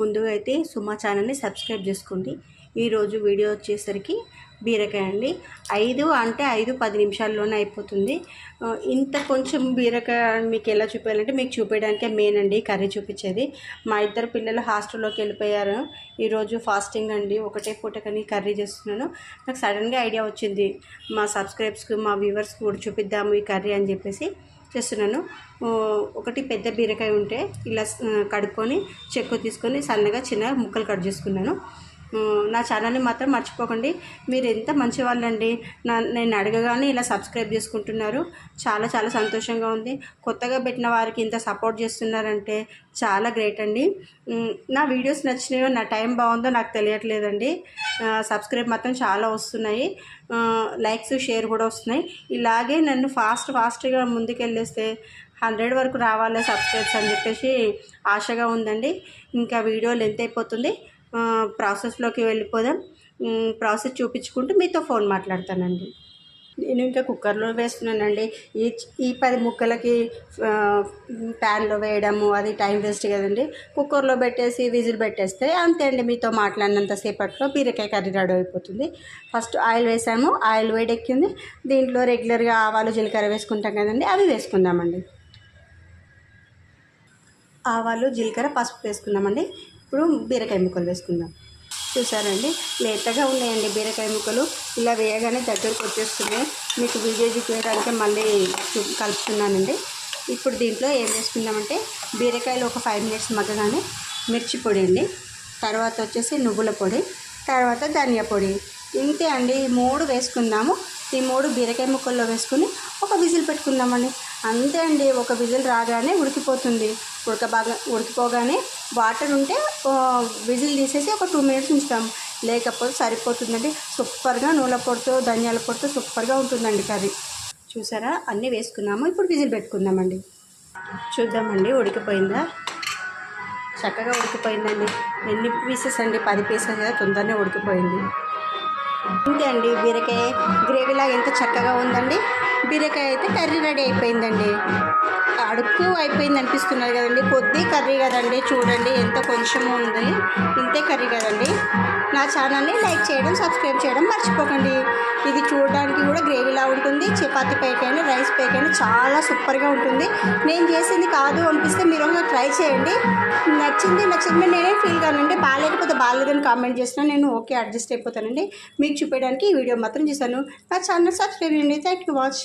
ముందుగా అయితే సుమా ఛానల్ని సబ్స్క్రైబ్ చేసుకోండి. ఈరోజు వీడియో వచ్చేసరికి బీరకాయ అండి. 5-10 నిమిషాల్లోనే అయిపోతుంది. ఇంత కొంచెం బీరకాయ మీకు ఎలా చూపించాలంటే మీకు చూపించడానికే మెయిన్ అండి కర్రీ చూపించేది. మా ఇద్దరు పిల్లలు హాస్టల్లోకి వెళ్ళిపోయారు. ఈరోజు ఫాస్టింగ్ అండి, ఒకటే పూటకని కర్రీ చేస్తున్నాను. నాకు సడన్గా ఐడియా వచ్చింది, మా సబ్స్క్రైబ్స్కి మా వ్యూవర్స్కి కూడా చూపిద్దాము ఈ కర్రీ అని చెప్పేసి చేస్తున్నాను. ఒకటి పెద్ద బీరకాయ ఉంటే ఇలా కడుక్కొని చెక్కు తీసుకొని సన్నగా చిన్నగా ముక్కలు కట్ చేసుకున్నాను. నా ఛానల్ని మాత్రం మర్చిపోకండి. మీరు ఎంత మంచి వాళ్ళండి, నేను అడగగానే ఇలా సబ్స్క్రైబ్ చేసుకుంటున్నారు. చాలా చాలా సంతోషంగా ఉంది. కొత్తగా పెట్టిన వారికి ఇంత సపోర్ట్ చేస్తున్నారంటే చాలా గ్రేట్ అండి. నా వీడియోస్ నచ్చినాయో నా టైం బాగుందో నాకు తెలియట్లేదండి. సబ్స్క్రైబ్ మాత్రం చాలా వస్తున్నాయి, లైక్స్ షేర్ కూడా వస్తున్నాయి. ఇలాగే నన్ను ఫాస్ట్గా ముందుకెళ్ళేస్తే 100 వరకు రావాలి సబ్స్క్రైబ్స్ అని చెప్పేసి ఆశగా ఉందండి. ఇంకా వీడియో లెంత్ అయిపోతుంది, ప్రాసెస్లోకి వెళ్ళిపోదాం. ప్రాసెస్ చూపించుకుంటూ మీతో ఫోన్ మాట్లాడతానండి. నేను ఇంకా కుక్కర్లో వేస్తున్నానండి. ఈ 10 ముక్కలకి ప్యాన్లో వేయడము అది టైం వేస్ట్ కదండి. కుక్కర్లో పెట్టేసి విజిల్ పెట్టేస్తే అంతే అండి. మీతో మాట్లాడినంతసేపట్లో బీరకాయ కర్రీ రెడీ అయిపోతుంది. ఫస్ట్ ఆయిల్ వేసాము, ఆయిల్ వేడెక్కింది. దీంట్లో రెగ్యులర్గా ఆవాలు జీలకర్ర వేసుకుంటాం కదండి, అవి వేసుకుందామండి. ఆవాలు జీలకర్ర పసుపు వేసుకున్నామండి. ఇప్పుడు బీరకాయ ముక్కలు వేసుకుందాం. చూసారండి, లేతగా ఉన్నాయండి బీరకాయ ముక్కలు. ఇలా వేయగానే దగ్గరకు వచ్చేస్తున్నాయి. మీకు వీడియో చూపించడానికి మళ్ళీ కలుపుతున్నానండి. ఇప్పుడు దీంట్లో ఏం వేసుకుందామంటే బీరకాయలు ఒక 5 మినిట్స్ మగ్గగానే మిర్చి పొడి అండి, తర్వాత వచ్చేసి నువ్వుల పొడి, తర్వాత ధనియా పొడి. ఇంతే అండి. ఈ 3 వేసుకుందాము. ఈ 3 బీరకాయ ముక్కల్లో వేసుకుని ఒక విజిల్ పెట్టుకుందామండి. అంతే అండి. ఒక విజిల్ రాగానే ఉడికిపోతుంది. ఉడికిపోగానే వాటర్ ఉంటే విజిల్ తీసేసి ఒక 2 మినిట్స్ ఉంచుతాం, లేకపోతే సరిపోతుందండి. సూపర్గా నూనె పొడితో ధనియాల పొడితో సూపర్గా ఉంటుందండి కర్రీ. చూసారా, అన్నీ వేసుకున్నాము. ఇప్పుడు విజిల్ పెట్టుకుందామండి. చూద్దామండి ఉడికిపోయిందా. చక్కగా ఉడికిపోయిందండి. ఎన్ని పీసెస్ అండి? 10 పీసెస్ కదా, తొందరనే ఉడికిపోయింది. అంతే అండి. బీరకాయ గ్రేవీలాగా ఎంత చక్కగా ఉందండి. బీరకాయ అయితే కర్రీ రెడీ అయిపోయిందండి. అడుక్కు అయిపోయింది అనిపిస్తున్నారు కదండి. కొద్ది కర్రీ కదండి, చూడండి ఎంత కొంచెము ఉంది. ఇంతే కర్రీ కదండి. నా ఛానల్ని లైక్ చేయడం, సబ్స్క్రైబ్ చేయడం మర్చిపోకండి. ఇది చూడడానికి కూడా గ్రేవీలా ఉంటుంది. చపాతీ పైకైనా రైస్ పైకైనా చాలా సూపర్గా ఉంటుంది. నేను చేసింది కాదు అనిపిస్తే మీరు ఒకసారి ట్రై చేయండి. నచ్చింది నేనే ఫీల్ కానండి. బాగాలేకపోతే బాగాలేదని కామెంట్ చేసినా నేను ఓకే అడ్జస్ట్ అయిపోతానండి. మీకు చూపించడానికి ఈ వీడియో మాత్రం చేశాను. నా ఛానల్ సబ్స్క్రైబ్ చేయండి. Thank you watch.